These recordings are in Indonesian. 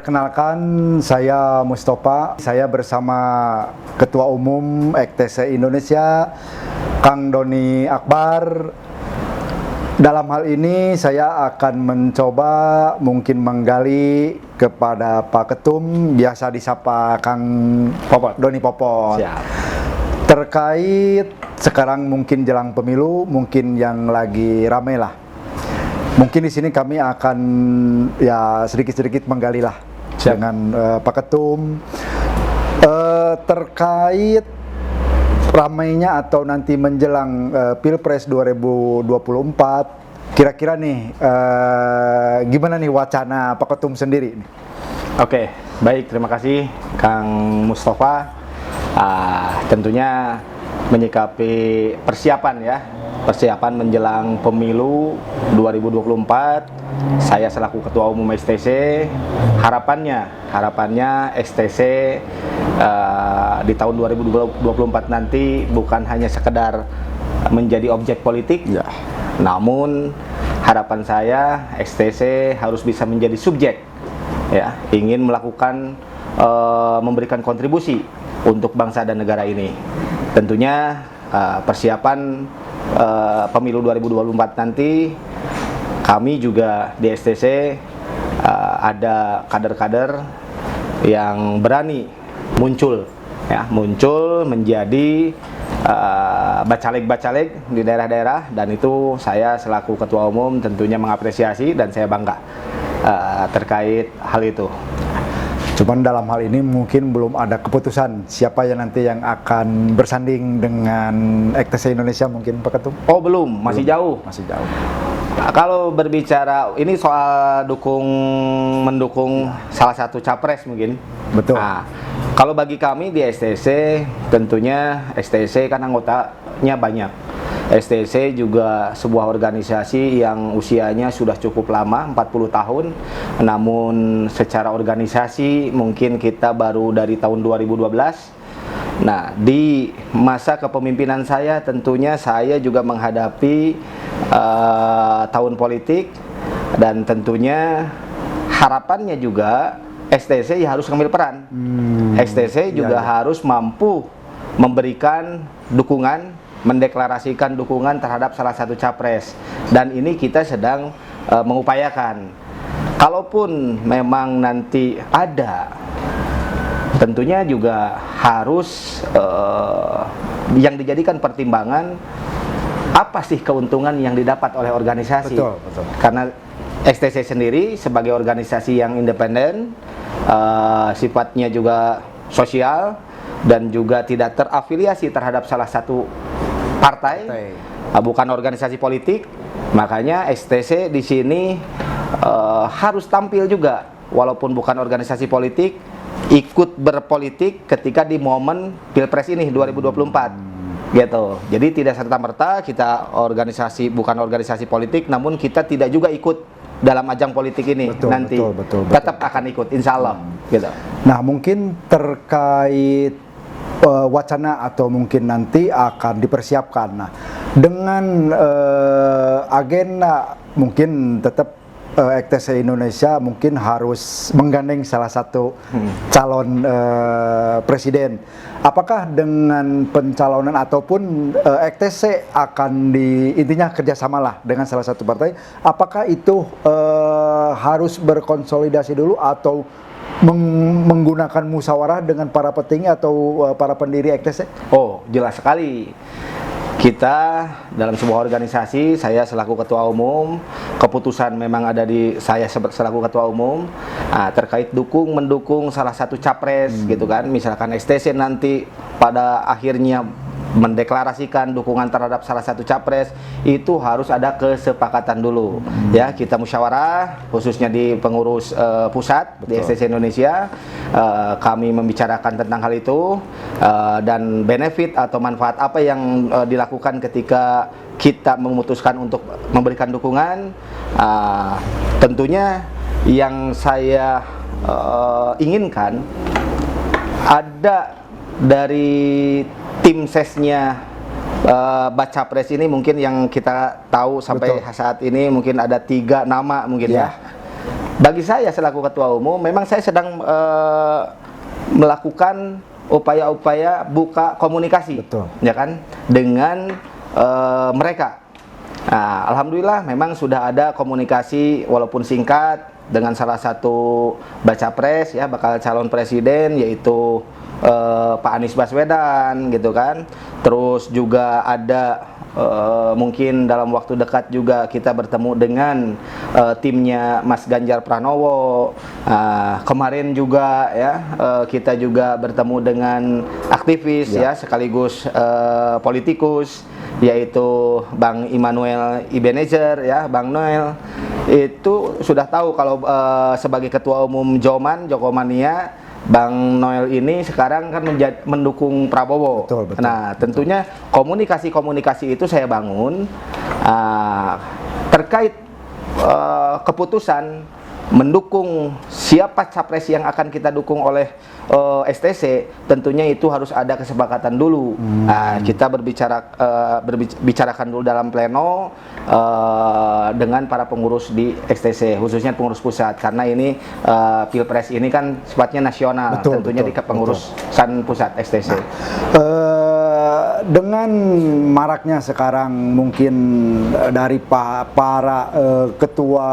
Perkenalkan, saya Mustafa. Saya bersama Ketua Umum EKTC Indonesia, Kang Doni Akbar. Dalam hal ini saya akan mencoba mungkin menggali kepada Pak Ketum, biasa disapa Kang Popot. Doni Popot. Siap. Terkait sekarang mungkin jelang pemilu, mungkin yang lagi ramai lah. Mungkin di sini kami akan ya sedikit-sedikit menggali lah dengan Pak Ketum terkait ramainya atau nanti menjelang Pilpres 2024. Kira-kira nih gimana nih wacana Pak Ketum sendiri nih? Oke, baik, terima kasih Kang Mustafa. Tentunya menyikapi persiapan menjelang pemilu 2024, saya selaku Ketua Umum STC harapannya STC di tahun 2024 nanti bukan hanya sekedar menjadi objek politik, ya. Namun harapan saya STC harus bisa menjadi subjek, ya, ingin melakukan memberikan kontribusi untuk bangsa dan negara ini. Tentunya persiapan pemilu 2024 nanti kami juga di STC ada kader-kader yang berani muncul menjadi bacaleg-bacaleg di daerah-daerah, dan itu saya selaku Ketua Umum tentunya mengapresiasi dan saya bangga terkait hal itu. Cuman dalam hal ini mungkin belum ada keputusan siapa yang nanti yang akan bersanding dengan EKTC Indonesia mungkin Pak Ketum? Oh belum, masih jauh. Masih jauh. Kalau berbicara ini soal mendukung salah satu capres mungkin. Betul. Kalau bagi kami di STC, tentunya STC kan anggotanya banyak. STC juga sebuah organisasi yang usianya sudah cukup lama, 40 tahun. Namun secara organisasi mungkin kita baru dari tahun 2012. Nah, di masa kepemimpinan saya tentunya saya juga menghadapi tahun politik, dan tentunya harapannya juga STC harus mengambil peran. STC juga harus mampu memberikan dukungan, mendeklarasikan dukungan terhadap salah satu capres, dan ini kita sedang mengupayakan. Kalaupun memang nanti ada, tentunya juga harus yang dijadikan pertimbangan apa sih keuntungan yang didapat oleh organisasi. Betul. Karena STC sendiri sebagai organisasi yang independen, sifatnya juga sosial dan juga tidak terafiliasi terhadap salah satu partai, bukan organisasi politik. Makanya STC di sini harus tampil juga, walaupun bukan organisasi politik, ikut berpolitik ketika di momen Pilpres ini 2024. Gitu. Jadi tidak serta-merta kita bukan organisasi politik, namun kita tidak juga ikut dalam ajang politik ini. Nanti betul. Tetap akan ikut, insya Allah. Gitu. Nah, mungkin terkait wacana atau mungkin nanti akan dipersiapkan. Nah, dengan agenda mungkin tetap EKTC Indonesia mungkin harus menggandeng salah satu calon presiden. Apakah dengan pencalonan ataupun EKTC akan intinya kerjasamalah dengan salah satu partai? Apakah itu harus berkonsolidasi dulu atau menggunakan musyawarah dengan para petinggi atau para pendiri EKTC? Oh, jelas sekali. Kita dalam sebuah organisasi, saya selaku Ketua Umum, keputusan memang ada di saya selaku Ketua Umum terkait mendukung salah satu capres gitu kan. Misalkan STC nanti pada akhirnya mendeklarasikan dukungan terhadap salah satu capres, itu harus ada kesepakatan dulu. Ya, kita musyawarah khususnya di pengurus pusat. Betul. Di STC Indonesia kami membicarakan tentang hal itu dan benefit atau manfaat apa yang dilakukan ketika kita memutuskan untuk memberikan dukungan. Tentunya yang saya inginkan ada dari tim sesnya baca pres ini, mungkin yang kita tahu sampai saat ini mungkin ada 3 nama mungkin ya. Bagi saya selaku ketua umum, memang saya sedang melakukan upaya-upaya buka komunikasi, Betul. ya kan, dengan mereka. Nah, alhamdulillah memang sudah ada komunikasi walaupun singkat dengan salah satu baca pres ya, bakal calon presiden, yaitu Pak Anies Baswedan gitu kan. Terus juga ada mungkin dalam waktu dekat juga kita bertemu dengan timnya Mas Ganjar Pranowo. Kemarin juga ya kita juga bertemu dengan aktivis ya sekaligus politikus, yaitu Bang Immanuel Ebenezer ya, Bang Noel. Itu sudah tahu kalau sebagai ketua umum Jokomania, Bang Noel ini sekarang kan mendukung Prabowo. Betul, betul, Nah, tentunya komunikasi-komunikasi itu saya bangun terkait keputusan mendukung siapa capres yang akan kita dukung oleh STC. Tentunya itu harus ada kesepakatan dulu. Kita bicarakan dulu dalam pleno dengan para pengurus di STC, khususnya pengurus pusat, karena ini Pilpres ini kan sifatnya nasional. Betul, tentunya betul, di kepengurusan pusat STC. Dengan maraknya sekarang mungkin dari para ketua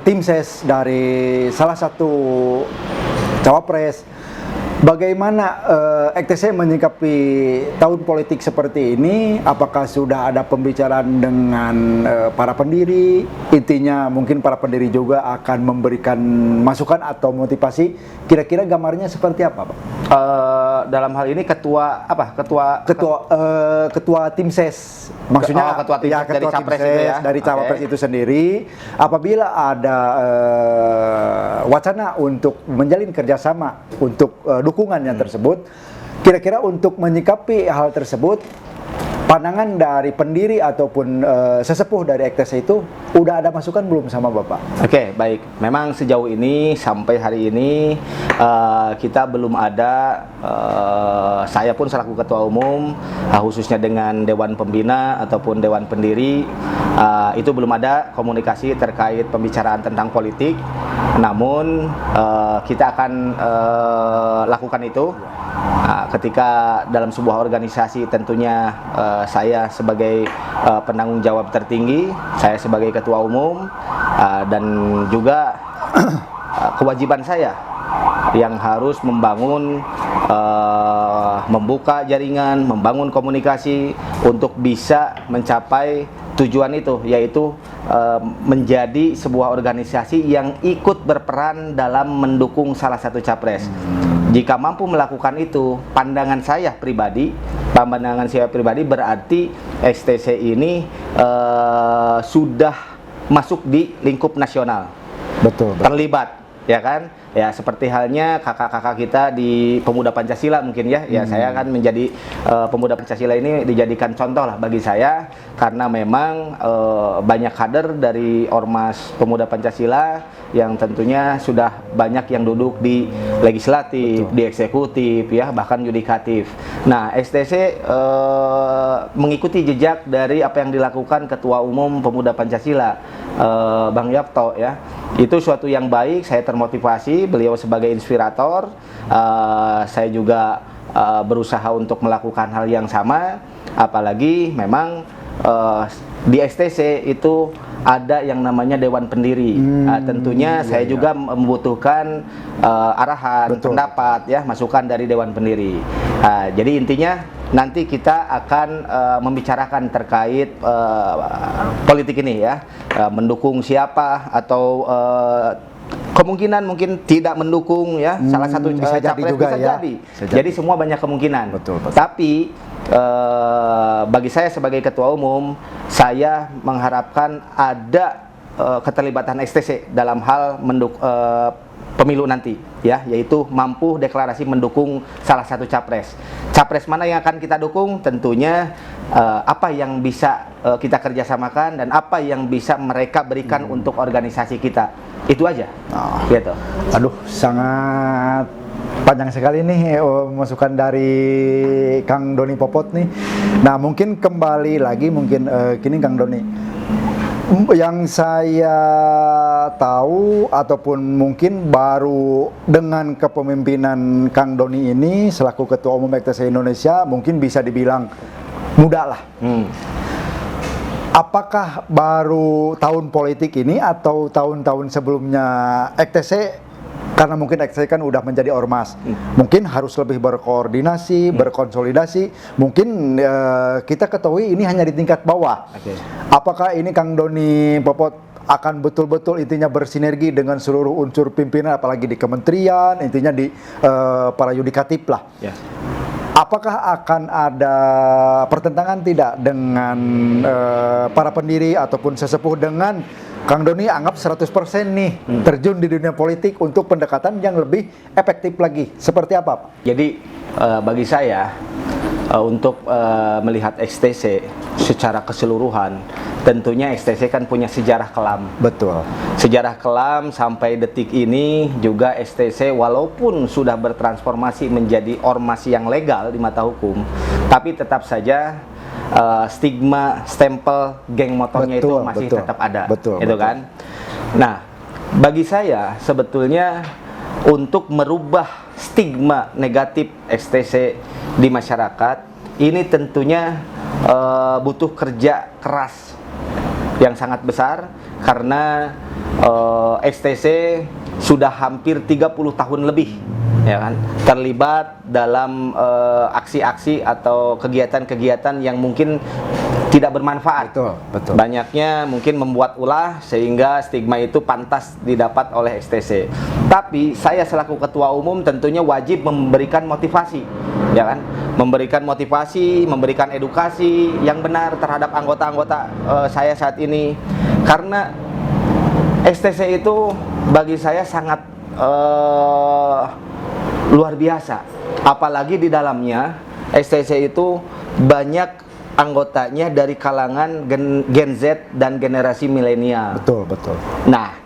tim ses dari salah satu cawapres, bagaimana EKTC menyikapi tahun politik seperti ini? Apakah sudah ada pembicaraan dengan para pendiri? Intinya mungkin para pendiri juga akan memberikan masukan atau motivasi. Kira-kira gambarnya seperti apa, Pak? Dalam hal ini ketua tim ses, maksudnya ketua tim ses dari capres tim ses itu ya? dari cawapres itu sendiri. Apabila ada wacana untuk menjalin kerjasama untuk dukungannya tersebut, kira-kira untuk menyikapi hal tersebut, pandangan dari pendiri ataupun sesepuh dari EKTC itu udah ada masukan belum sama Bapak? Oke, baik. Memang sejauh ini sampai hari ini kita belum ada, saya pun selaku ketua umum, khususnya dengan Dewan Pembina ataupun Dewan Pendiri, itu belum ada komunikasi terkait pembicaraan tentang politik. Namun kita akan lakukan itu ketika dalam sebuah organisasi. Tentunya saya sebagai penanggung jawab tertinggi, saya sebagai ketua umum, dan juga kewajiban saya yang harus membangun, membuka jaringan, membangun komunikasi untuk bisa mencapai tujuan itu, yaitu menjadi sebuah organisasi yang ikut berperan dalam mendukung salah satu capres. Jika mampu melakukan itu, pandangan saya pribadi berarti STC ini sudah masuk di lingkup nasional. Betul. Terlibat, ya kan? Ya seperti halnya kakak-kakak kita di Pemuda Pancasila mungkin ya. Ya saya kan menjadi Pemuda Pancasila ini dijadikan contoh lah bagi saya, karena memang banyak kader dari Ormas Pemuda Pancasila yang tentunya sudah banyak yang duduk di legislatif, di eksekutif ya, bahkan yudikatif. Nah, STC mengikuti jejak dari apa yang dilakukan Ketua Umum Pemuda Pancasila, Bang Yapto ya. Itu suatu yang baik, saya termotivasi, beliau sebagai inspirator, saya juga berusaha untuk melakukan hal yang sama, apalagi memang di STC itu ada yang namanya Dewan Pendiri. Tentunya saya juga membutuhkan arahan, pendapat ya, masukan dari Dewan Pendiri. Jadi intinya nanti kita akan membicarakan terkait politik ini ya, mendukung siapa atau kemungkinan mungkin tidak mendukung ya, salah satu bisa jadi capres juga bisa ya. jadi. Jadi semua banyak kemungkinan. Betul. Tapi bagi saya sebagai ketua umum, saya mengharapkan ada keterlibatan STC dalam hal pemilu nanti ya, yaitu mampu deklarasi mendukung salah satu capres. Capres mana yang akan kita dukung? Tentunya apa yang bisa kita kerjasamakan dan apa yang bisa mereka berikan untuk organisasi kita. Itu aja. Gitu. Aduh, sangat panjang sekali nih masukan dari Kang Doni Popot nih. Nah, mungkin kembali lagi kini Kang Doni, Yang saya tahu ataupun mungkin baru dengan kepemimpinan Kang Doni ini selaku Ketua Umum EKTSI Indonesia mungkin bisa dibilang muda lah. Apakah baru tahun politik ini atau tahun-tahun sebelumnya EKTSI, karena mungkin EKTSI kan udah menjadi ormas, mungkin harus lebih berkoordinasi, berkonsolidasi. Mungkin kita ketahui ini hanya di tingkat bawah. Apakah ini Kang Doni Popot akan betul-betul intinya bersinergi dengan seluruh unsur pimpinan, apalagi di kementerian, intinya di para yudikatif lah. Apakah akan ada pertentangan tidak dengan para pendiri ataupun sesepuh dengan Kang Doni anggap 100% nih terjun di dunia politik untuk pendekatan yang lebih efektif lagi? Seperti apa, Pak? Jadi bagi saya untuk melihat EKTSI secara keseluruhan, tentunya EKTSI kan punya sejarah kelam. Betul. Sejarah kelam sampai detik ini juga EKTSI walaupun sudah bertransformasi menjadi ormas yang legal di mata hukum, tapi tetap saja stigma, stempel geng motornya itu masih tetap ada, itu kan. Nah, bagi saya sebetulnya untuk merubah stigma negatif EKTSI di masyarakat ini tentunya butuh kerja keras yang sangat besar, karena EKTSI sudah hampir 30 tahun lebih ya kan terlibat dalam aksi-aksi atau kegiatan-kegiatan yang mungkin tidak bermanfaat. Betul. Banyaknya mungkin membuat ulah sehingga stigma itu pantas didapat oleh EKTSI. Tapi saya selaku ketua umum tentunya wajib memberikan motivasi, ya kan? Memberikan motivasi, memberikan edukasi yang benar terhadap anggota-anggota saya saat ini. Karena EKTSI itu bagi saya sangat luar biasa. Apalagi di dalamnya EKTSI itu banyak anggotanya dari kalangan Gen Z dan generasi milenial. Betul. Nah,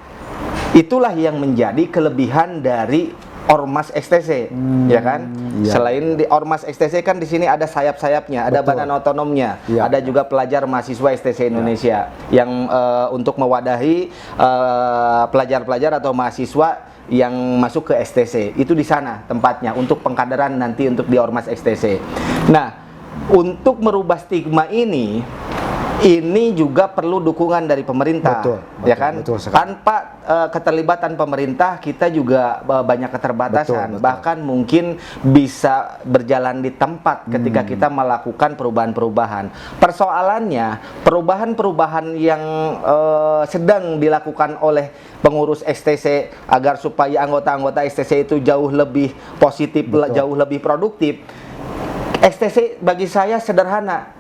itulah yang menjadi kelebihan dari Ormas EKTSI, ya kan? Iya. Selain di Ormas EKTSI kan di sini ada sayap-sayapnya, ada badan otonomnya, ada juga pelajar mahasiswa EKTSI Indonesia yang untuk mewadahi pelajar-pelajar atau mahasiswa yang masuk ke EKTSI. Itu di sana tempatnya untuk pengkaderan nanti untuk di Ormas EKTSI. Nah, untuk merubah stigma ini juga perlu dukungan dari pemerintah, ya kan? Tanpa keterlibatan pemerintah kita juga banyak keterbatasan. Bahkan mungkin bisa berjalan di tempat ketika kita melakukan perubahan-perubahan. Persoalannya perubahan-perubahan yang sedang dilakukan oleh pengurus EKTSI agar supaya anggota-anggota EKTSI itu jauh lebih positif, jauh lebih produktif. EKTSI bagi saya sederhana.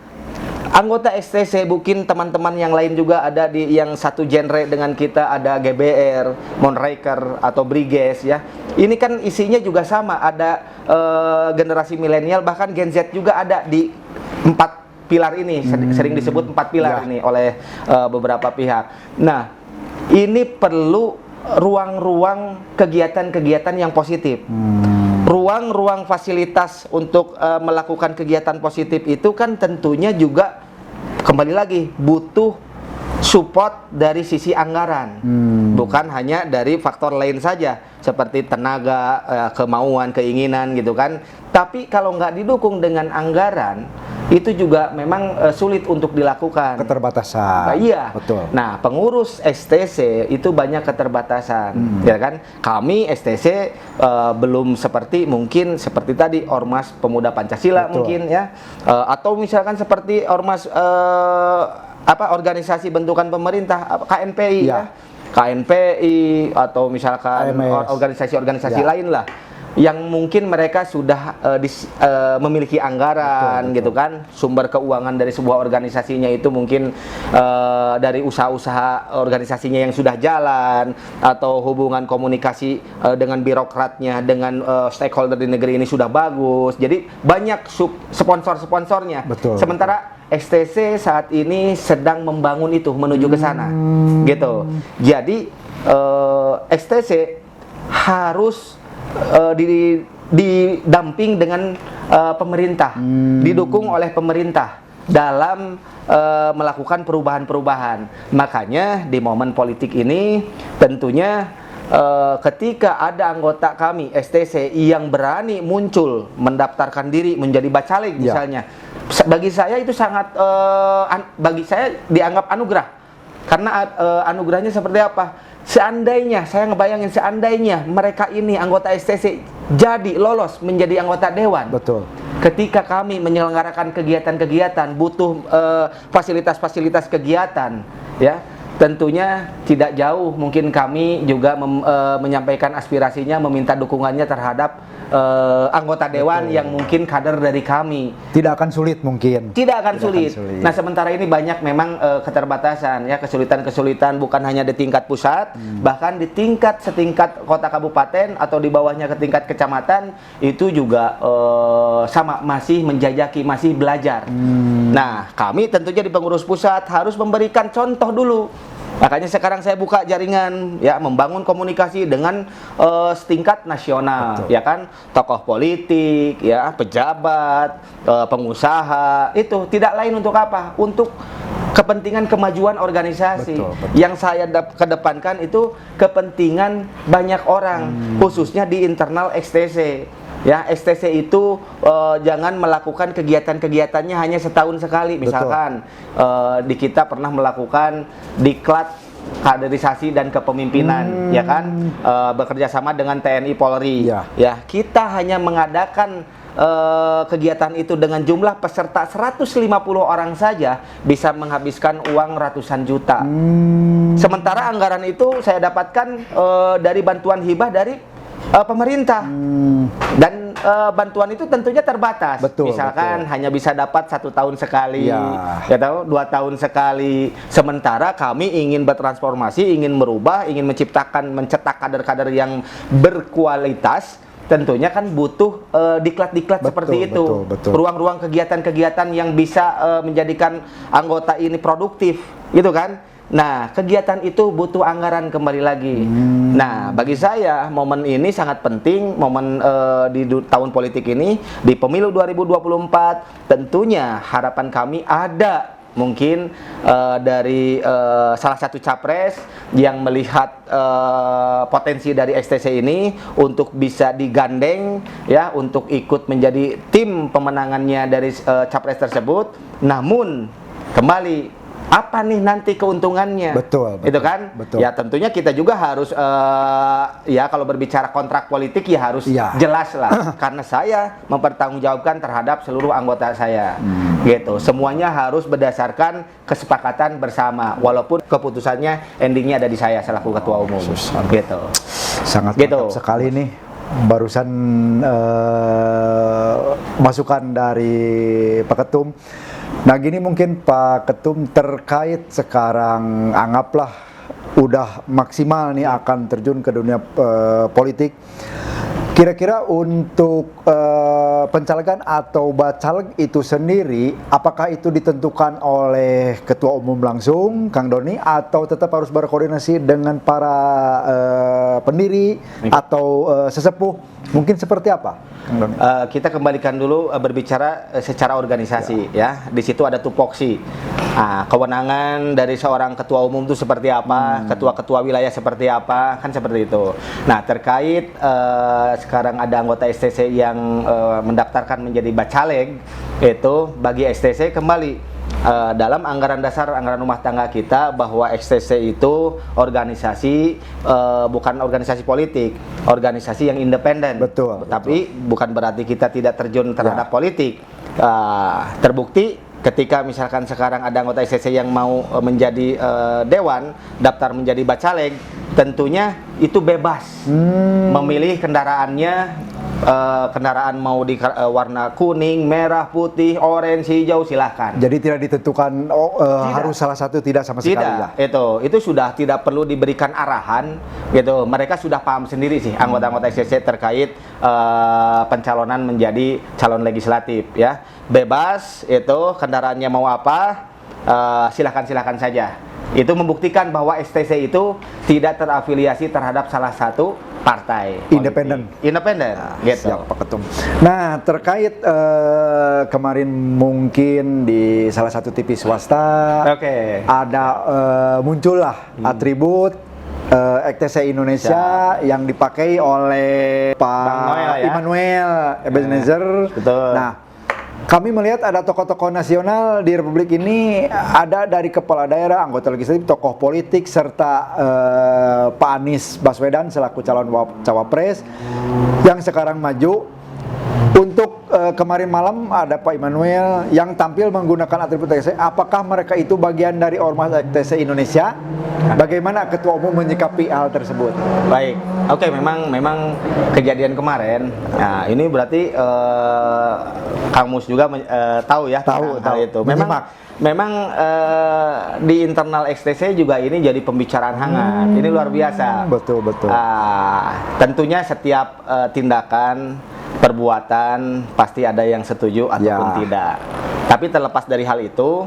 Anggota EKTSI, mungkin teman-teman yang lain juga ada di yang satu genre dengan kita, ada GBR, Moonraker atau Briges ya. Ini kan isinya juga sama, ada generasi milenial, bahkan Gen Z juga ada di 4 pilar ini, sering disebut 4 pilar ini oleh beberapa pihak. Nah, ini perlu ruang-ruang kegiatan-kegiatan yang positif. Ruang-ruang fasilitas untuk melakukan kegiatan positif itu kan tentunya juga kembali lagi butuh support dari sisi anggaran, bukan hanya dari faktor lain saja seperti tenaga, kemauan, keinginan gitu kan. Tapi kalau nggak didukung dengan anggaran, itu juga memang sulit untuk dilakukan. Keterbatasan. Nah, iya. Betul. Nah, pengurus EKTSI itu banyak keterbatasan, ya kan? Kami EKTSI belum seperti mungkin seperti tadi Ormas Pemuda Pancasila mungkin ya, atau misalkan seperti Ormas organisasi bentukan pemerintah KNPI ya. KNPI atau misalkan organisasi-organisasi lain lah yang mungkin mereka sudah memiliki anggaran gitu kan, sumber keuangan dari sebuah organisasinya itu mungkin dari usaha-usaha organisasinya yang sudah jalan, atau hubungan komunikasi dengan birokratnya, dengan stakeholder di negeri ini sudah bagus, jadi banyak sponsor-sponsornya. Sementara EKTSI saat ini sedang membangun itu menuju ke sana gitu. Jadi EKTSI harus didamping dengan pemerintah, didukung oleh pemerintah. dalam melakukan perubahan-perubahan. Makanya di momen politik ini tentunya ketika ada anggota kami STC yang berani muncul mendaftarkan diri menjadi bacaleg misalnya, bagi saya itu sangat bagi saya dianggap anugerah. Karena anugerahnya seperti apa? Seandainya, saya ngebayangin seandainya mereka ini anggota STC jadi lolos menjadi anggota dewan. Betul. Ketika kami menyelenggarakan kegiatan-kegiatan butuh fasilitas-fasilitas kegiatan, ya tentunya tidak jauh mungkin kami juga menyampaikan aspirasinya, meminta dukungannya terhadap anggota dewan yang mungkin kader dari kami. Tidak akan sulit mungkin. Tidak akan sulit. Nah, sementara ini banyak memang keterbatasan ya, kesulitan-kesulitan bukan hanya di tingkat pusat, bahkan di tingkat setingkat kota kabupaten atau di bawahnya ke tingkat kecamatan itu juga sama masih menjajaki, masih belajar. Nah, kami tentunya di pengurus pusat harus memberikan contoh dulu. Makanya sekarang saya buka jaringan ya, membangun komunikasi dengan setingkat nasional. Betul. Ya kan, tokoh politik ya, pejabat, pengusaha, itu tidak lain untuk apa? Untuk kepentingan kemajuan organisasi. Betul. Yang saya kedepankan itu kepentingan banyak orang, khususnya di internal XTC. Ya, STC itu jangan melakukan kegiatan-kegiatannya hanya setahun sekali. Misalkan di kita pernah melakukan diklat kaderisasi dan kepemimpinan, ya kan, bekerja sama dengan TNI Polri. Ya, kita hanya mengadakan kegiatan itu dengan jumlah peserta 150 orang saja bisa menghabiskan uang ratusan juta. Sementara anggaran itu saya dapatkan dari bantuan hibah dari pemerintah. Dan bantuan itu tentunya terbatas. Betul, misalkan hanya bisa dapat 1 tahun sekali, ya tahu, 2 tahun sekali. Sementara kami ingin bertransformasi, ingin merubah, ingin mencetak kader-kader yang berkualitas. Tentunya kan butuh diklat-diklat seperti itu, ruang-ruang kegiatan-kegiatan yang bisa menjadikan anggota ini produktif, gitu kan? Nah, kegiatan itu butuh anggaran kembali lagi. Nah, bagi saya momen ini sangat penting, momen di tahun politik ini, di pemilu 2024, tentunya harapan kami ada mungkin dari salah satu capres yang melihat potensi dari STC ini untuk bisa digandeng ya, untuk ikut menjadi tim pemenangannya dari capres tersebut. Namun kembali, apa nih nanti keuntungannya? Betul. Itu kan? Betul. Ya tentunya kita juga harus ya kalau berbicara kontrak politik ya harus jelas lah. Karena saya mempertanggungjawabkan terhadap seluruh anggota saya. Gitu. Semuanya harus berdasarkan kesepakatan bersama. Walaupun keputusannya endingnya ada di saya selaku ketua umum. Gitu. Sangat mantap sekali nih. Barusan masukan dari Pak Ketum. Nah gini mungkin Pak Ketum, terkait sekarang anggaplah udah maksimal nih akan terjun ke dunia politik. Kira-kira untuk pencalegan atau bacaleg itu sendiri, apakah itu ditentukan oleh Ketua Umum langsung, Kang Doni, atau tetap harus berkoordinasi dengan para pendiri atau sesepuh? Mungkin seperti apa, Kang Doni? Kita kembalikan dulu berbicara secara organisasi ya. Di situ ada tupoksi. Nah, kewenangan dari seorang ketua umum itu seperti apa, ketua-ketua wilayah seperti apa, kan seperti itu. Nah, terkait sekarang ada anggota STC yang mendaftarkan menjadi bacaleg, itu bagi STC kembali dalam anggaran dasar, anggaran rumah tangga kita, bahwa STC itu organisasi, bukan organisasi politik, organisasi yang independen. Betul. Tapi bukan berarti kita tidak terjun terhadap politik. Terbukti ketika misalkan sekarang ada anggota STC yang mau menjadi dewan, daftar menjadi bacaleg, tentunya itu bebas memilih kendaraannya. Kendaraan mau di warna kuning, merah, putih, orange, hijau, silahkan. Jadi tidak ditentukan harus salah satu, tidak sama sekali ya? Itu sudah tidak perlu diberikan arahan gitu. Mereka sudah paham sendiri sih anggota-anggota STC terkait pencalonan menjadi calon legislatif ya. Bebas itu, kendaraannya mau apa, silahkan saja. Itu membuktikan bahwa STC itu tidak terafiliasi terhadap salah satu partai independen. Gitu. Siap, Pak Ketum. Nah, terkait kemarin mungkin di salah satu TV swasta ada muncullah atribut EKTC Indonesia yang dipakai oleh Pak Immanuel Ebenezer. Betul. Nah, kami melihat ada tokoh-tokoh nasional di Republik ini, ada dari kepala daerah, anggota legislatif, tokoh politik, serta Pak Anies Baswedan selaku calon cawapres yang sekarang maju. Untuk kemarin malam ada Pak Immanuel yang tampil menggunakan atribut EKTC. Apakah mereka itu bagian dari Ormas EKTC Indonesia? Bagaimana Ketua Umum menyikapi hal tersebut? Baik, oke, memang kejadian kemarin. Nah, ini berarti Kang Mus juga tahu ya tahu hal itu. Memang di internal EKTC juga ini jadi pembicaraan hangat. Ini luar biasa. Betul. Tentunya setiap tindakan, perbuatan pasti ada yang setuju ataupun tidak. Tapi terlepas dari hal itu,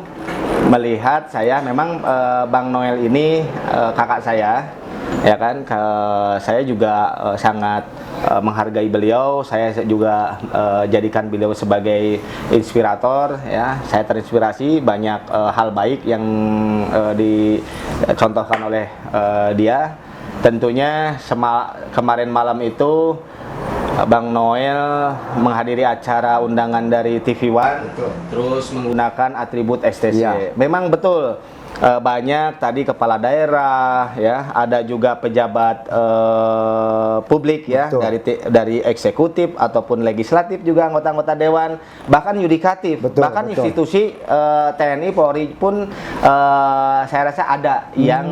melihat saya memang Bang Noel ini kakak saya, ya kan. Saya juga sangat menghargai beliau. Saya juga jadikan beliau sebagai inspirator, ya. Saya terinspirasi banyak hal baik yang dicontohkan oleh dia. Tentunya kemarin malam itu Bang Noel menghadiri acara undangan dari TV One, terus menggunakan atribut EKTC. Ya. Memang betul, banyak tadi kepala daerah, ya, ada juga pejabat publik, ya, dari eksekutif ataupun legislatif, juga anggota-anggota dewan, bahkan yudikatif, bahkan institusi TNI Polri pun saya rasa ada yang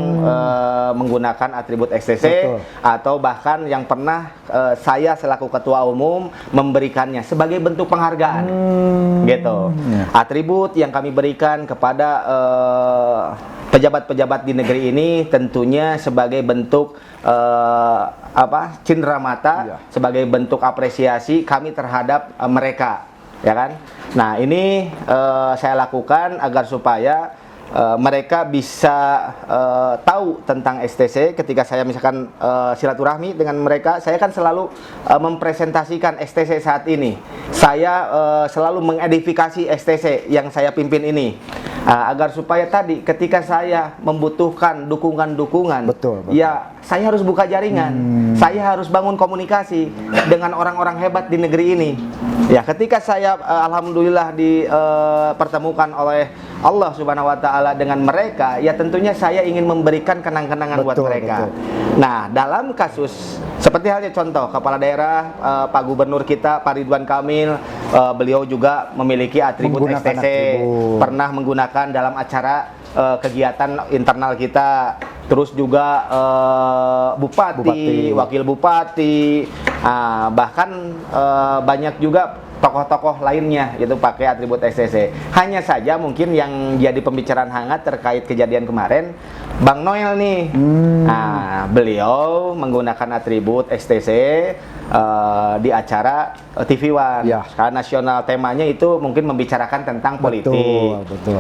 menggunakan atribut EKTC, atau bahkan yang pernah saya selaku ketua umum memberikannya sebagai bentuk penghargaan, gitu. Atribut yang kami berikan kepada pejabat-pejabat di negeri ini tentunya sebagai bentuk cenderamata, sebagai bentuk apresiasi kami terhadap mereka, ya kan. Nah, ini saya lakukan agar supaya mereka bisa tahu tentang EKTC. Ketika saya misalkan silaturahmi dengan mereka, saya kan selalu mempresentasikan EKTC saat ini. Saya selalu mengedifikasi EKTC yang saya pimpin ini, agar supaya tadi ketika saya membutuhkan dukungan-dukungan, ya saya harus buka jaringan, saya harus bangun komunikasi dengan orang-orang hebat di negeri ini. Ya, ketika saya alhamdulillah dipertemukan oleh Allah Subhanahu wa taala dengan mereka, ya tentunya saya ingin memberikan kenang-kenangan buat mereka. Nah, dalam kasus seperti halnya contoh kepala daerah Pak Gubernur kita Pak Ridwan Kamil, beliau juga memiliki atribut EKTC, pernah menggunakan dalam acara kegiatan internal kita. Terus juga bupati, wakil bupati, bahkan banyak juga tokoh-tokoh lainnya itu pakai atribut EKTC. Hanya saja mungkin yang jadi pembicaraan hangat terkait kejadian kemarin, Bang Noel nih, beliau menggunakan atribut EKTC di acara TV One, karena nasional temanya itu mungkin membicarakan tentang politik.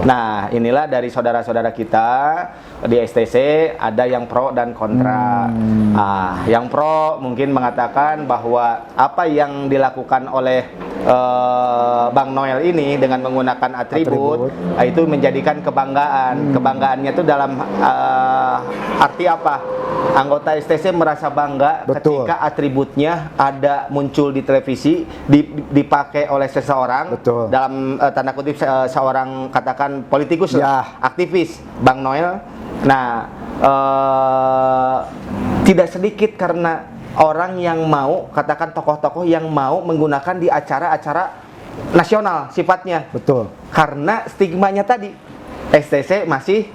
Nah, inilah dari saudara-saudara kita di EKTC ada yang pro dan kontra. Yang pro mungkin mengatakan bahwa apa yang dilakukan oleh Bang Noel ini dengan menggunakan atribut itu menjadikan kebanggaan. Kebanggaannya itu dalam arti apa? Anggota EKTC merasa bangga ketika atributnya ada muncul di televisi, dipakai oleh seseorang, dalam tanda kutip seorang katakan politikus, aktivis Bang Noel. Nah, tidak sedikit karena orang yang mau, katakan tokoh-tokoh yang mau menggunakan di acara-acara nasional sifatnya. Karena stigmanya tadi, EKTC masih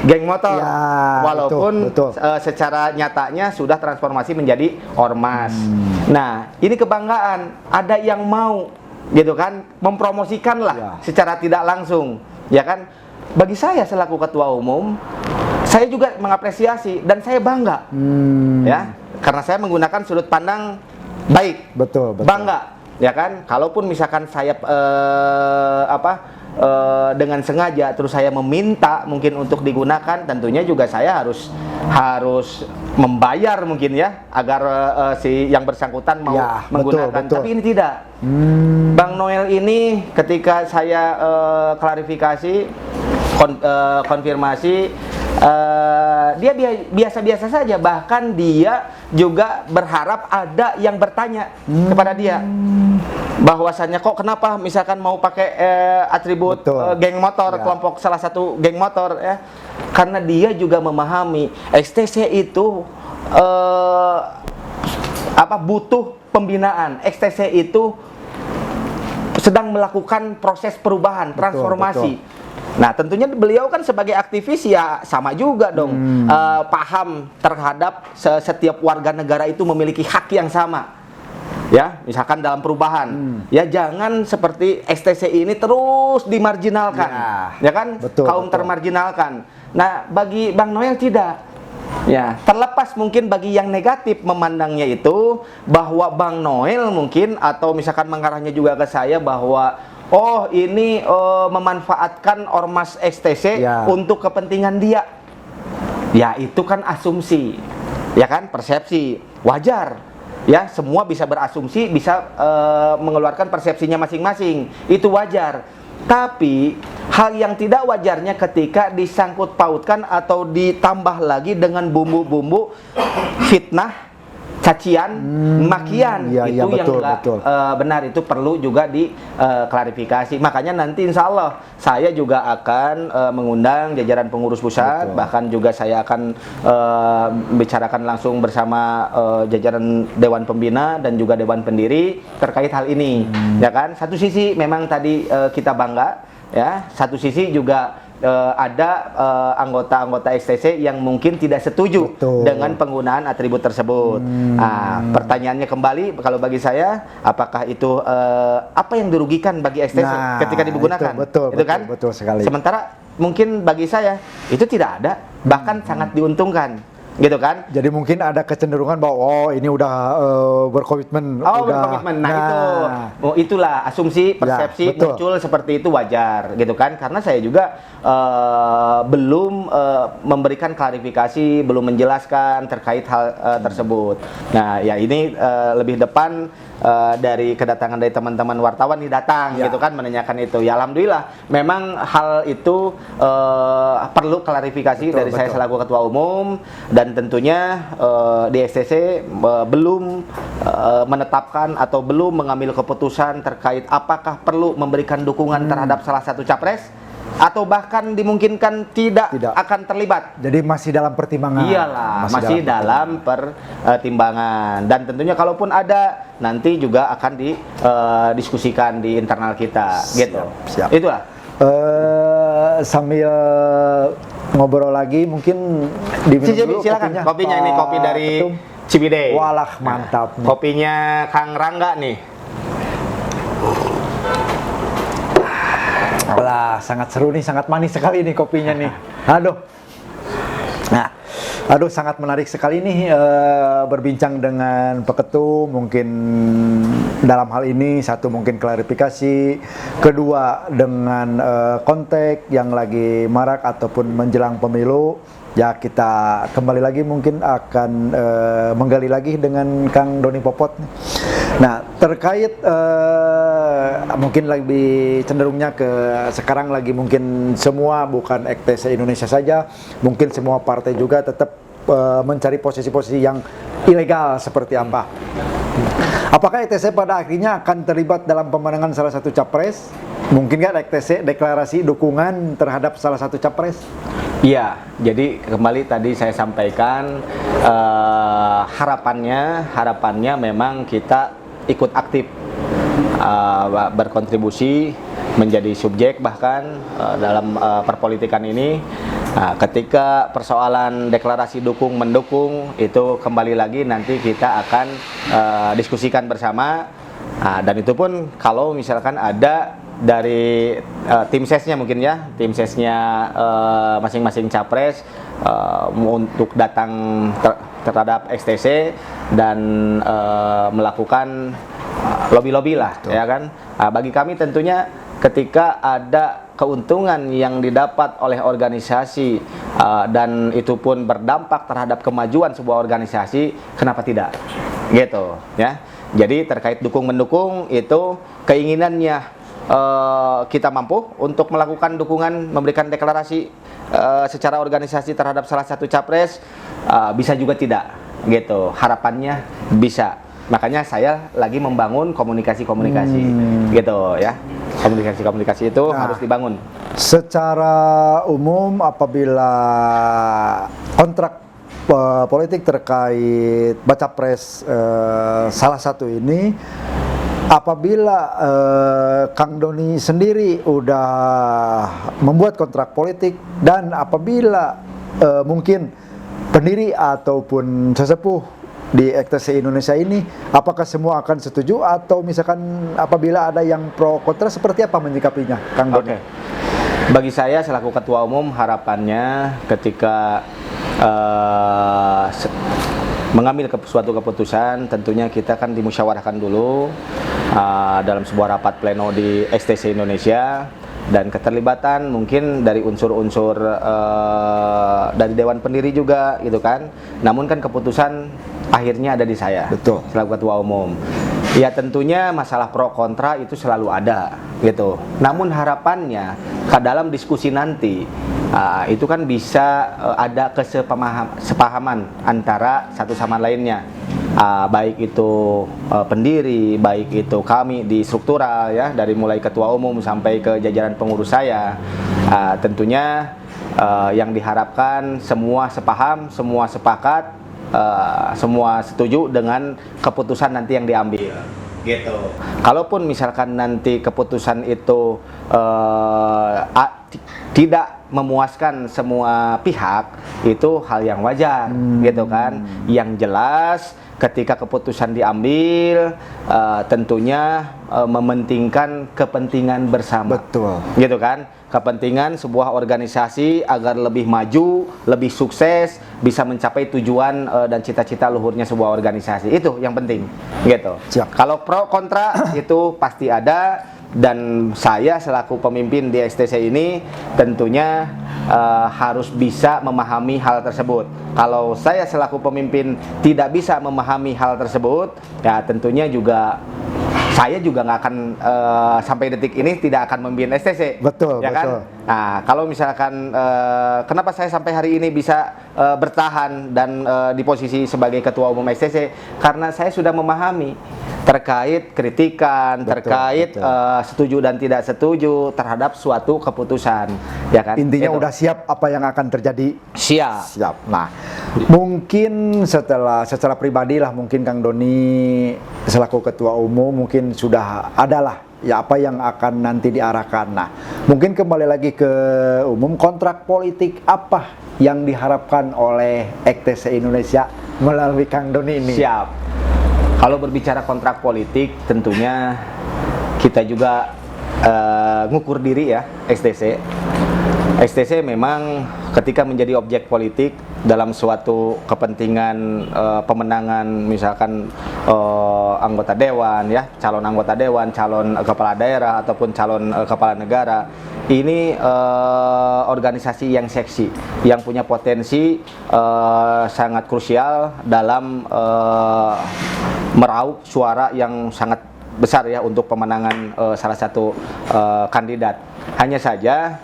geng motor, walaupun secara nyatanya sudah transformasi menjadi ormas. Nah, ini kebanggaan, ada yang mau, gitu kan, mempromosikanlah secara tidak langsung, ya kan. Bagi saya selaku ketua umum, saya juga mengapresiasi dan saya bangga, ya, karena saya menggunakan sudut pandang baik, bangga, ya kan. Kalaupun misalkan saya dengan sengaja terus saya meminta mungkin untuk digunakan, tentunya juga saya harus membayar mungkin ya agar si yang bersangkutan mau Ya, menggunakan. betul. Tapi ini tidak. Bang Noel ini ketika saya klarifikasi konfirmasi, dia biasa-biasa saja, bahkan dia juga berharap ada yang bertanya kepada dia bahwasannya kok kenapa misalkan mau pakai atribut geng motor, kelompok salah satu geng motor ya, karena dia juga memahami XTC itu butuh pembinaan. XTC itu sedang melakukan proses perubahan, transformasi. Nah, tentunya beliau kan sebagai aktivis ya sama juga dong, paham terhadap setiap warga negara itu memiliki hak yang sama. Ya, misalkan dalam perubahan, ya jangan seperti XTC ini terus dimarginalkan, ya kan? Kaum termarginalkan. Nah, bagi Bang Noel tidak. Ya, terlepas mungkin bagi yang negatif memandangnya itu bahwa Bang Noel mungkin atau misalkan mengarahnya juga ke saya bahwa oh ini memanfaatkan ormas XTC untuk kepentingan dia. Ya itu kan asumsi, ya kan, persepsi, wajar. Ya semua bisa berasumsi, bisa mengeluarkan persepsinya masing-masing, itu wajar. Tapi hal yang tidak wajarnya ketika disangkut pautkan atau ditambah lagi dengan bumbu-bumbu fitnah, cacian, makian, itu yang enggak benar, itu perlu juga diklarifikasi. Makanya nanti insya Allah saya juga akan mengundang jajaran pengurus pusat, bahkan juga saya akan bicarakan langsung bersama jajaran Dewan Pembina dan juga Dewan Pendiri terkait hal ini, ya kan. Satu sisi memang tadi kita bangga, ya. Satu sisi juga ada anggota-anggota XTC yang mungkin tidak setuju dengan penggunaan atribut tersebut. Nah, pertanyaannya kembali, kalau bagi saya, apakah itu apa yang dirugikan bagi XTC ketika digunakan? Itu kan? Betul sekali. Sementara mungkin bagi saya itu tidak ada, bahkan sangat diuntungkan. Gitu kan? Jadi mungkin ada kecenderungan bahwa oh ini udah berkomitmen. Berkomitmen. Nah, itulah asumsi, persepsi muncul seperti itu, wajar, gitu kan? Karena saya juga belum memberikan klarifikasi, belum menjelaskan terkait hal tersebut. Nah, ya ini lebih depan dari kedatangan dari teman-teman wartawan nih datang, gitu kan, menanyakan itu. Ya alhamdulillah, memang hal itu perlu klarifikasi dari saya selaku ketua umum, dan tentunya di XTC belum menetapkan atau belum mengambil keputusan terkait apakah perlu memberikan dukungan terhadap salah satu capres atau bahkan dimungkinkan tidak akan terlibat. Jadi masih dalam pertimbangan. Iyalah, masih dalam pertimbangan. Dan tentunya kalaupun ada, nanti juga akan didiskusikan di internal kita. Gitu. Siap. Itulah. Sambil ngobrol lagi, mungkin diminum dulu silakan kopinya. Ini kopi dari Ciwidey. Walah, mantap. Nah, kopinya Kang Rangga nih. Lah, sangat seru nih, sangat manis sekali nih kopinya nih. Aduh, sangat menarik sekali nih berbincang dengan Pak Ketum. Mungkin dalam hal ini satu mungkin klarifikasi, kedua dengan konteks yang lagi marak ataupun menjelang pemilu. Ya kita kembali lagi mungkin akan menggali lagi dengan Kang Doni Popot. Nah terkait mungkin lebih cenderungnya ke sekarang lagi mungkin semua, bukan XTC Indonesia saja, mungkin semua partai juga tetap mencari posisi-posisi yang ilegal seperti apa. Apakah XTC pada akhirnya akan terlibat dalam pemenangan salah satu capres? Mungkin kan XTC deklarasi dukungan terhadap salah satu capres? Iya, jadi kembali tadi saya sampaikan harapannya memang kita ikut aktif berkontribusi menjadi subjek bahkan dalam perpolitikan ini. Nah, ketika persoalan deklarasi dukung mendukung itu kembali lagi nanti kita akan diskusikan bersama. Nah, dan itu pun kalau misalkan ada dari tim sesnya mungkin ya, tim sesnya masing-masing capres untuk datang terhadap XTC dan melakukan lobby-lobby lah. Betul. Ya kan. Nah, bagi kami tentunya ketika ada keuntungan yang didapat oleh organisasi dan itu pun berdampak terhadap kemajuan sebuah organisasi, kenapa tidak? Gitu ya. Jadi terkait dukung mendukung itu keinginannya kita mampu untuk melakukan dukungan, memberikan deklarasi secara organisasi terhadap salah satu capres, bisa juga tidak gitu. Harapannya bisa. Makanya saya lagi membangun komunikasi-komunikasi gitu ya. Komunikasi-komunikasi itu harus dibangun. Secara umum apabila kontrak politik terkait baca pres salah satu ini, apabila Kang Doni sendiri udah membuat kontrak politik dan apabila mungkin pendiri ataupun sesepuh di EKTSI Indonesia ini, apakah semua akan setuju atau misalkan apabila ada yang pro kontra, seperti apa menyikapinya, Kang Doni? Bagi saya selaku Ketua Umum, harapannya ketika mengambil suatu keputusan, tentunya kita kan dimusyawarahkan dulu dalam sebuah rapat pleno di STC Indonesia, dan keterlibatan mungkin dari unsur-unsur dari Dewan Pendiri juga gitu kan. Namun kan keputusan akhirnya ada di saya. Betul. Selaku Ketua Umum. Ya tentunya masalah pro kontra itu selalu ada gitu. Namun harapannya dalam diskusi nanti itu kan bisa ada kesepahaman antara satu sama lainnya. Baik itu pendiri, baik itu kami di struktural ya, dari mulai ketua umum sampai ke jajaran pengurus saya. Tentunya yang diharapkan semua sepaham, semua sepakat, semua setuju dengan keputusan nanti yang diambil gitu. Kalaupun misalkan nanti keputusan itu tidak memuaskan semua pihak, itu hal yang wajar gitu kan. Yang jelas ketika keputusan diambil tentunya mementingkan kepentingan bersama. Betul. Gitu kan? Kepentingan sebuah organisasi agar lebih maju, lebih sukses, bisa mencapai tujuan dan cita-cita luhurnya sebuah organisasi. Itu yang penting, gitu. Siap. Kalau pro kontra itu pasti ada, dan saya selaku pemimpin di STC ini tentunya harus bisa memahami hal tersebut. Kalau saya selaku pemimpin tidak bisa memahami hal tersebut, ya tentunya juga saya juga nggak akan sampai detik ini tidak akan memimpin STC. Betul, ya kan? betul. Nah, kalau misalkan kenapa saya sampai hari ini bisa bertahan dan di posisi sebagai ketua umum STC, karena saya sudah memahami terkait kritikan, Betul, terkait betul. setuju dan tidak setuju terhadap suatu keputusan, ya kan? Intinya Itu. udah siap apa yang akan terjadi. Siap. Siap. Nah, mungkin secara pribadi lah, mungkin Kang Doni selaku ketua umum mungkin sudah adalah ya apa yang akan nanti diarahkan. Nah, mungkin kembali lagi ke umum, kontrak politik apa yang diharapkan oleh EKTSI Indonesia melalui Kang Doni ini? Siap. Kalau berbicara kontrak politik, tentunya kita juga ngukur diri ya, STC. STC memang ketika menjadi objek politik dalam suatu kepentingan pemenangan, misalkan anggota dewan ya, calon anggota dewan, calon kepala daerah ataupun calon kepala negara, ini organisasi yang seksi, yang punya potensi sangat krusial dalam meraup suara yang sangat besar ya untuk pemenangan salah satu kandidat. Hanya saja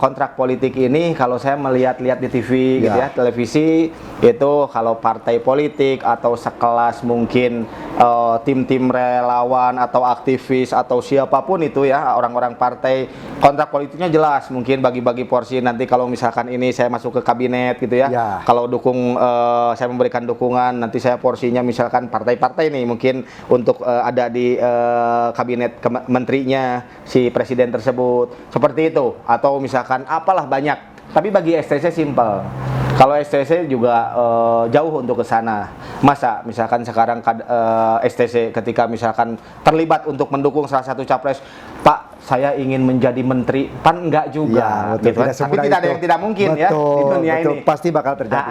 kontrak politik ini kalau saya melihat-lihat di TV gitu ya, televisi, itu kalau partai politik atau sekelas mungkin tim-tim relawan atau aktivis atau siapapun itu ya, orang-orang partai, kontrak politiknya jelas, mungkin bagi-bagi porsi, nanti kalau misalkan ini saya masuk ke kabinet gitu ya, kalau dukung saya memberikan dukungan, nanti saya porsinya misalkan partai-partai nih mungkin untuk ada di kabinet menterinya si presiden tersebut, seperti itu. Atau misalkan apalah banyak. Tapi bagi STC simpel. Kalau STC juga jauh untuk ke sana. Masa misalkan sekarang STC ketika misalkan terlibat untuk mendukung salah satu capres, Pak, saya ingin menjadi menteri, pan enggak juga. Ya, betul, gitu. Tapi tidak ada itu. yang tidak mungkin betul, ya di dunia betul, ini. Pasti bakal terjadi.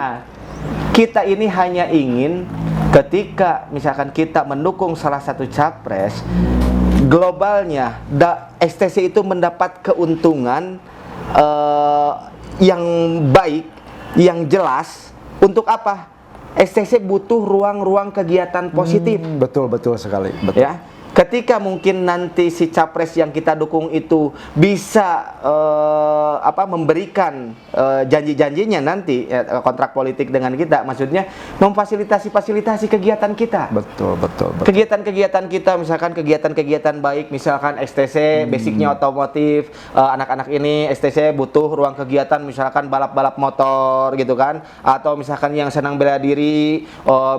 Kita ini hanya ingin ketika misalkan kita mendukung salah satu capres, globalnya STC itu mendapat keuntungan yang baik, yang jelas. Untuk apa? STC butuh ruang-ruang kegiatan positif. Betul sekali. Betul. Ya, ketika mungkin nanti si capres yang kita dukung itu bisa memberikan janji-janjinya nanti kontrak politik dengan kita, maksudnya memfasilitasi kegiatan kita. Betul. Kegiatan-kegiatan kita, misalkan kegiatan-kegiatan baik, misalkan STC basicnya otomotif, anak-anak ini STC butuh ruang kegiatan, misalkan balap-balap motor gitu kan, atau misalkan yang senang bela diri,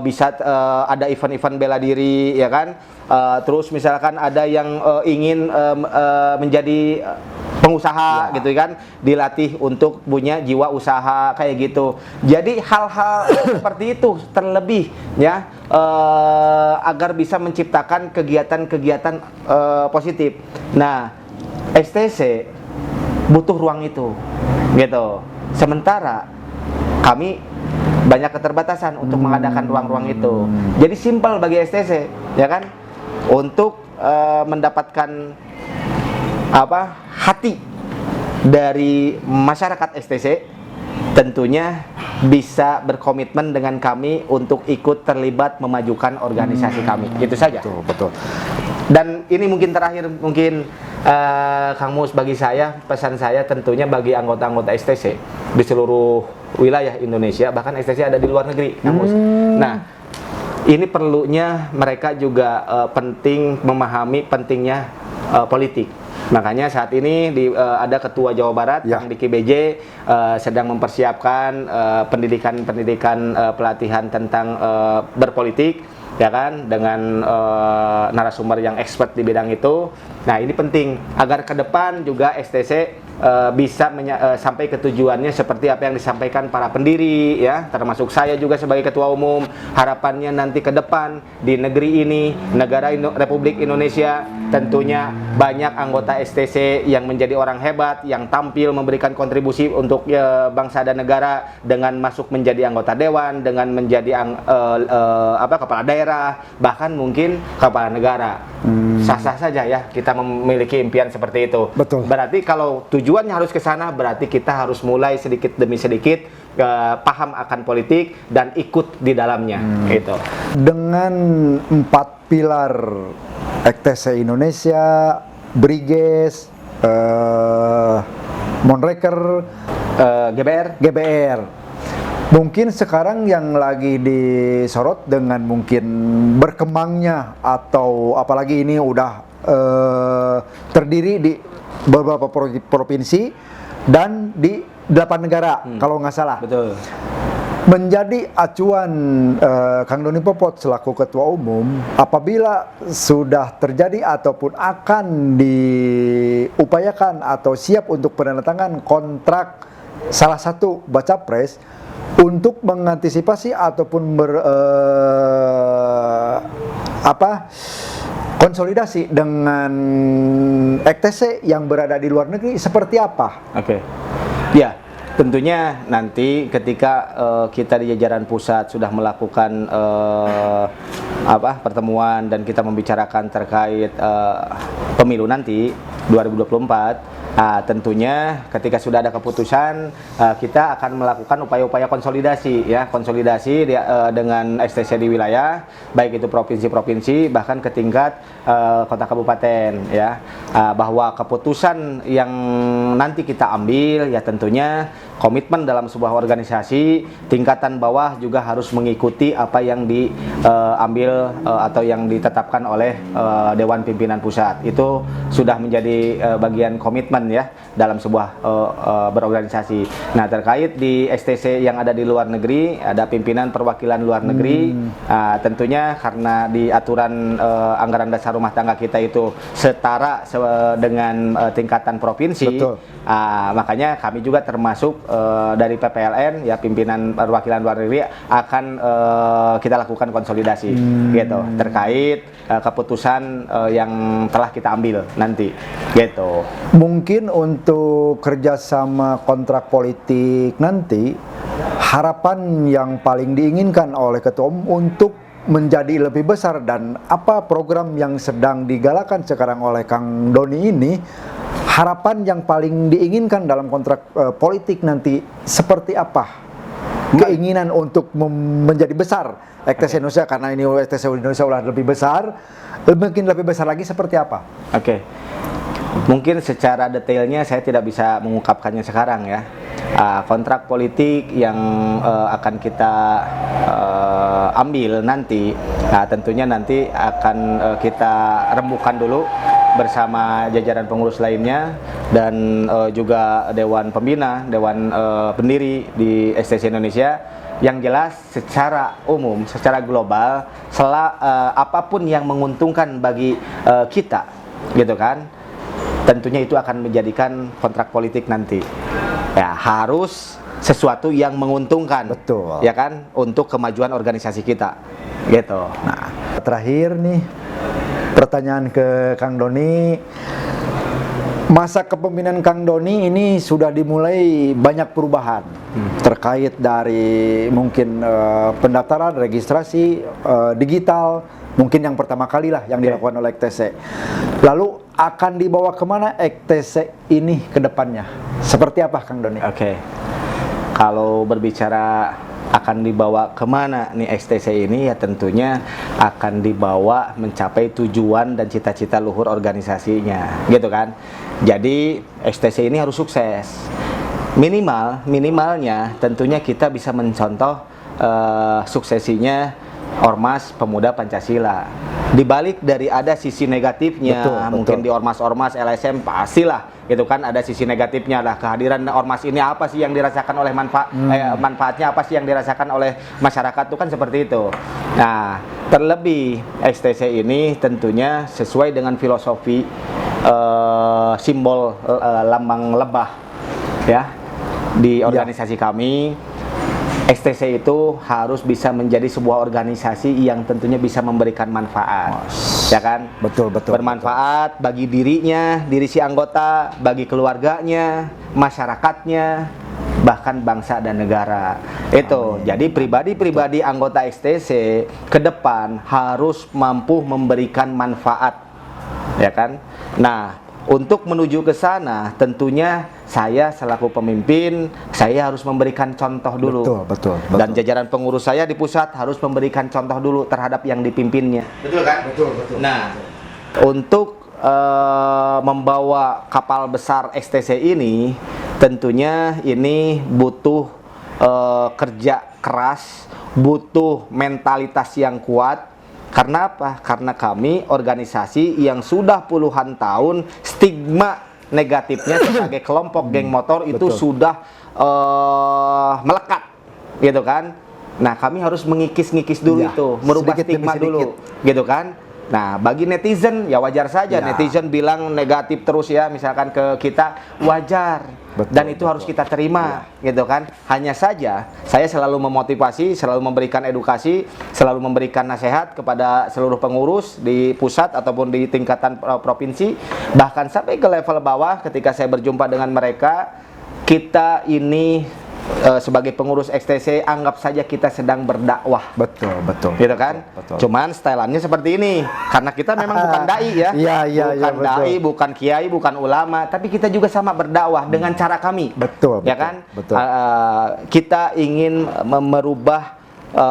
bisa ada event-event bela diri ya kan. Terus misalkan ada yang ingin menjadi pengusaha gitu kan, dilatih untuk punya jiwa usaha kayak gitu. Jadi hal-hal seperti itu terlebih ya, agar bisa menciptakan kegiatan-kegiatan positif. Nah, STC butuh ruang itu gitu. Sementara kami banyak keterbatasan untuk mengadakan ruang-ruang itu. Jadi simpel bagi STC ya kan, untuk mendapatkan hati dari masyarakat STC, tentunya bisa berkomitmen dengan kami untuk ikut terlibat memajukan organisasi kami. Itu saja. Betul. Dan ini mungkin terakhir, Kang Mus, bagi saya, pesan saya tentunya bagi anggota-anggota STC di seluruh wilayah Indonesia, bahkan STC ada di luar negeri, Kang Mus. Nah, ini perlunya mereka juga penting memahami pentingnya politik. Makanya saat ini ada Ketua Jawa Barat yang di KBJ sedang mempersiapkan pendidikan pelatihan tentang berpolitik ya kan, dengan narasumber yang expert di bidang itu. Nah, ini penting agar ke depan juga STC bisa sampai ke tujuannya seperti apa yang disampaikan para pendiri ya, termasuk saya juga sebagai ketua umum. Harapannya nanti ke depan di negeri ini, negara Republik Indonesia, tentunya banyak anggota STC yang menjadi orang hebat, yang tampil memberikan kontribusi untuk bangsa dan negara dengan masuk menjadi anggota dewan, dengan menjadi kepala daerah, bahkan mungkin kepala negara. Sah-sah saja ya kita memiliki impian seperti itu. Betul. Berarti kalau tujuannya harus ke sana, berarti kita harus mulai sedikit demi sedikit paham akan politik dan ikut di dalamnya. Gitu. Dengan 4 pilar STC Indonesia, Briges, Monreker, GBR. Mungkin sekarang yang lagi disorot dengan mungkin berkembangnya, atau apalagi ini udah terdiri di beberapa provinsi dan di 8 negara kalau nggak salah. Betul. Menjadi acuan Kang Doni Popot selaku Ketua Umum, apabila sudah terjadi ataupun akan diupayakan atau siap untuk penandatangan kontrak salah satu baca pres, untuk mengantisipasi ataupun konsolidasi dengan STC yang berada di luar negeri seperti apa? Oke. Ya, tentunya nanti ketika kita di jajaran pusat sudah melakukan pertemuan dan kita membicarakan terkait pemilu nanti 2024, tentunya ketika sudah ada keputusan, kita akan melakukan upaya-upaya konsolidasi dengan STC di wilayah, baik itu provinsi-provinsi bahkan ke tingkat kota kabupaten ya, bahwa keputusan yang nanti kita ambil ya tentunya komitmen dalam sebuah organisasi tingkatan bawah juga harus mengikuti apa yang diambil atau yang ditetapkan oleh Dewan Pimpinan Pusat. Itu sudah menjadi bagian komitmen ya dalam sebuah berorganisasi. Nah, terkait di STC yang ada di luar negeri, ada pimpinan perwakilan luar negeri. Tentunya karena di aturan anggaran dasar rumah tangga kita itu setara dengan tingkatan provinsi. Betul. Makanya kami juga termasuk dari PPLN ya, pimpinan perwakilan luar negeri akan kita lakukan konsolidasi gitu terkait keputusan yang telah kita ambil nanti gitu. Mungkin untuk kerjasama kontrak politik nanti, harapan yang paling diinginkan oleh Ketua Umum untuk menjadi lebih besar, dan apa program yang sedang digalakan sekarang oleh Kang Doni ini, harapan yang paling diinginkan dalam kontrak politik nanti seperti apa? Keinginan untuk menjadi besar EKTC Indonesia, karena ini EKTC Indonesia udah lebih besar, mungkin lebih besar lagi seperti apa? Oke. Mungkin secara detailnya saya tidak bisa mengungkapkannya sekarang ya. Kontrak politik yang akan kita ambil nanti, tentunya nanti akan kita rembukan dulu bersama jajaran pengurus lainnya dan juga Dewan Pembina, Dewan Pendiri di STC Indonesia. Yang jelas secara umum, secara global, apapun yang menguntungkan bagi kita, gitu kan, tentunya itu akan menjadikan kontrak politik nanti. Ya, harus sesuatu yang menguntungkan, betul, ya kan, untuk kemajuan organisasi kita, gitu. Nah, terakhir nih, pertanyaan ke Kang Doni. Masa kepemimpinan Kang Doni ini sudah dimulai banyak perubahan terkait dari mungkin pendaftaran, registrasi digital, mungkin yang pertama kali lah yang dilakukan oleh EKTC. Lalu akan dibawa kemana EKTC ini ke depannya? Seperti apa Kang Doni? Oke. Kalau berbicara akan dibawa kemana nih EKTC ini, ya tentunya akan dibawa mencapai tujuan dan cita-cita luhur organisasinya, gitu kan. Jadi EKTC ini harus sukses. Minimalnya tentunya kita bisa mencontoh suksesinya Ormas Pemuda Pancasila. Di balik dari ada sisi negatifnya, mungkin di ormas-ormas LSM pastilah, gitu kan, ada sisi negatifnya lah. Kehadiran ormas ini apa sih yang dirasakan oleh manfaatnya, apa sih yang dirasakan oleh masyarakat, itu kan seperti itu. Nah, terlebih EKTC ini tentunya sesuai dengan filosofi simbol lambang lebah ya di organisasi kami. EKTC itu harus bisa menjadi sebuah organisasi yang tentunya bisa memberikan manfaat, ya kan? Betul. Bermanfaat bagi dirinya, diri si anggota, bagi keluarganya, masyarakatnya, bahkan bangsa dan negara. Itu. Amin. Jadi pribadi-pribadi anggota EKTC ke depan harus mampu memberikan manfaat, ya kan? Nah, untuk menuju ke sana, tentunya saya selaku pemimpin, saya harus memberikan contoh dulu. Betul. Dan jajaran pengurus saya di pusat harus memberikan contoh dulu terhadap yang dipimpinnya. Betul kan? Betul. Nah, untuk membawa kapal besar EKTC ini, tentunya ini butuh kerja keras, butuh mentalitas yang kuat. Karena apa? Karena kami organisasi yang sudah puluhan tahun stigma negatifnya sebagai kelompok geng motor itu sudah melekat, gitu kan. Nah, kami harus mengikis-ngikis dulu itu, merubah stigma dulu, gitu kan. Nah, bagi netizen ya wajar saja netizen bilang negatif terus ya, misalkan ke kita, wajar. Dan itu harus kita terima, gitu kan. Hanya saja saya selalu memotivasi, selalu memberikan edukasi, selalu memberikan nasihat kepada seluruh pengurus di pusat ataupun di tingkatan provinsi, bahkan sampai ke level bawah. Ketika saya berjumpa dengan mereka, kita ini sebagai pengurus EKTC, anggap saja kita sedang berdakwah. Betul. Gitu kan? Betul. Cuman stylannya seperti ini. Karena kita memang bukan dai ya. Bukan dai, bukan kiai, bukan ulama, tapi kita juga sama berdakwah dengan cara kami. Betul. Ya kan? Kita ingin merubah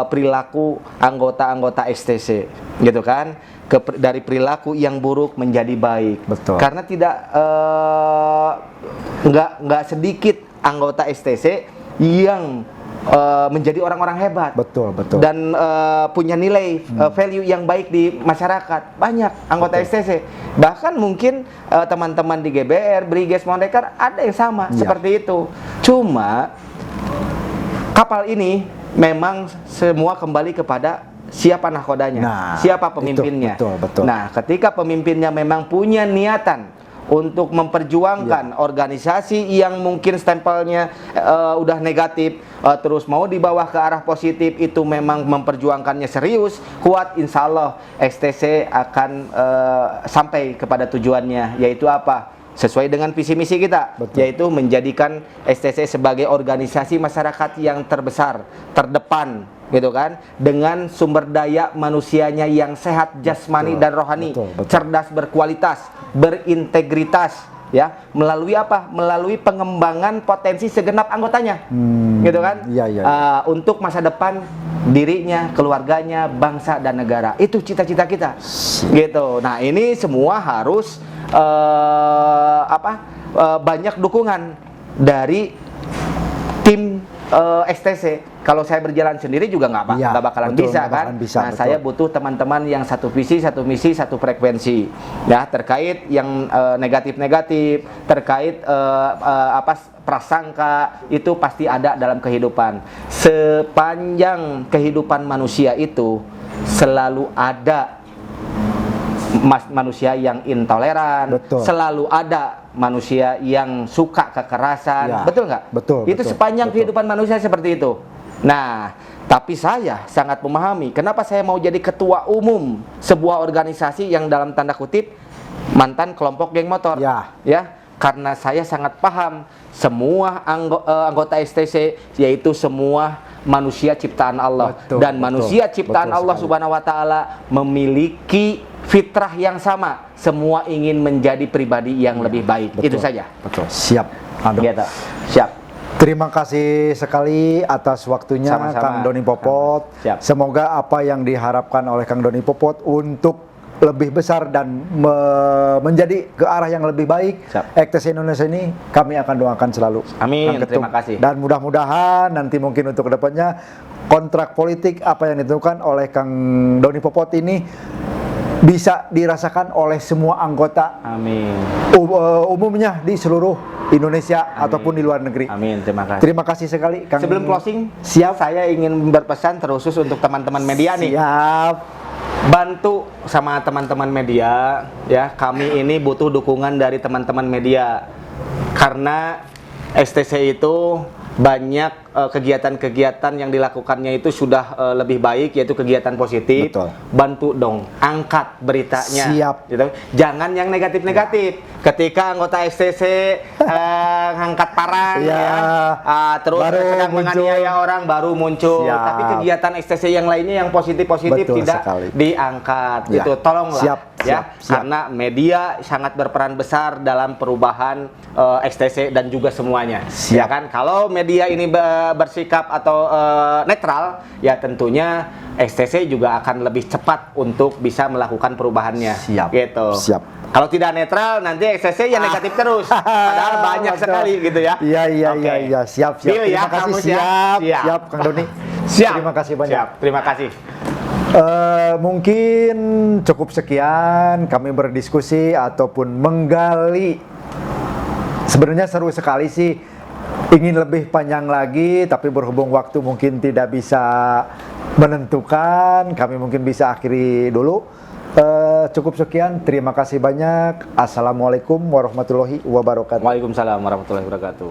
perilaku anggota-anggota EKTC, gitu kan? Dari perilaku yang buruk menjadi baik. Betul. Karena nggak sedikit anggota EKTC yang menjadi orang-orang hebat. Betul. Dan punya nilai value yang baik di masyarakat. Banyak anggota EKTC. Bahkan mungkin teman-teman di GBR, Briges, Mondekar ada yang sama seperti itu. Cuma kapal ini memang semua kembali kepada siapa nahkodanya, siapa pemimpinnya. Betul. Nah, ketika pemimpinnya memang punya niatan untuk memperjuangkan organisasi yang mungkin stempelnya udah negatif, terus mau dibawa ke arah positif, itu memang memperjuangkannya serius, kuat, insya Allah EKTC akan sampai kepada tujuannya, yaitu apa? Sesuai dengan visi misi kita, yaitu menjadikan EKTC sebagai organisasi masyarakat yang terbesar, terdepan gitu kan, dengan sumber daya manusianya yang sehat jasmani dan rohani, cerdas, berkualitas, berintegritas, ya, melalui apa? Melalui pengembangan potensi segenap anggotanya, gitu kan? Untuk masa depan dirinya, keluarganya, bangsa dan negara. Itu cita-cita kita, gitu. Nah, ini semua harus banyak dukungan dari tim STC. Kalau saya berjalan sendiri juga nggak bakalan bisa kan. Nah, saya butuh teman-teman yang satu visi, satu misi, satu frekuensi, ya, terkait yang negatif-negatif, terkait prasangka, itu pasti ada dalam kehidupan. Sepanjang kehidupan manusia itu selalu ada manusia yang intoleran, selalu ada manusia yang suka kekerasan, betul nggak? Itu sepanjang kehidupan manusia seperti itu. Nah, tapi saya sangat memahami kenapa saya mau jadi ketua umum sebuah organisasi yang dalam tanda kutip mantan kelompok geng motor, ya, karena saya sangat paham semua anggota STC yaitu semua manusia ciptaan Allah, dan manusia ciptaan Allah Subhanahu wa taala memiliki fitrah yang sama, semua ingin menjadi pribadi yang lebih baik. Itu saja. Siap. Gitu. Siap. Terima kasih sekali atas waktunya, Kang Doni Popot. Semoga apa yang diharapkan oleh Kang Doni Popot untuk lebih besar dan menjadi ke arah yang lebih baik EKTC Indonesia ini, kami akan doakan selalu. Amin. Terima kasih. Dan mudah-mudahan nanti mungkin untuk kedepannya kontrak politik apa yang ditentukan oleh Kang Doni Popot ini bisa dirasakan oleh semua anggota. Amin. Umumnya di seluruh Indonesia ataupun di luar negeri. Amin. Terima kasih. Terima kasih sekali, Kang. Sebelum closing, saya ingin berpesan terkhusus untuk teman-teman media nih. Siap. Bantu sama teman-teman media, ya. Kami ini butuh dukungan dari teman-teman media karena STC itu banyak kegiatan-kegiatan yang dilakukannya itu sudah lebih baik, yaitu kegiatan positif. Bantu dong, angkat beritanya. Siap. Gitu. Jangan yang negatif-negatif. Ketika anggota STC angkat parang, terus sedang menganiaya orang, baru muncul. Tapi kegiatan STC yang lainnya yang positif-positif tidak diangkat. Gitu. Tolonglah. Karena media sangat berperan besar dalam perubahan STC dan juga semuanya. Ya kan? Kalau media ini bersikap atau netral, ya tentunya STC juga akan lebih cepat untuk bisa melakukan perubahannya. Gitu. Kalau tidak netral, nanti STC yang negatif terus. Padahal banyak sekali gitu ya. Iya. Siap. Terima kasih. Siap, Kang Doni. Terima kasih banyak. Terima kasih. Mungkin cukup sekian kami berdiskusi ataupun menggali. Sebenarnya seru sekali sih, ingin lebih panjang lagi, tapi berhubung waktu mungkin tidak bisa menentukan, kami mungkin bisa akhiri dulu. Cukup sekian, terima kasih banyak. Assalamualaikum warahmatullahi wabarakatuh. Waalaikumsalam warahmatullahi wabarakatuh.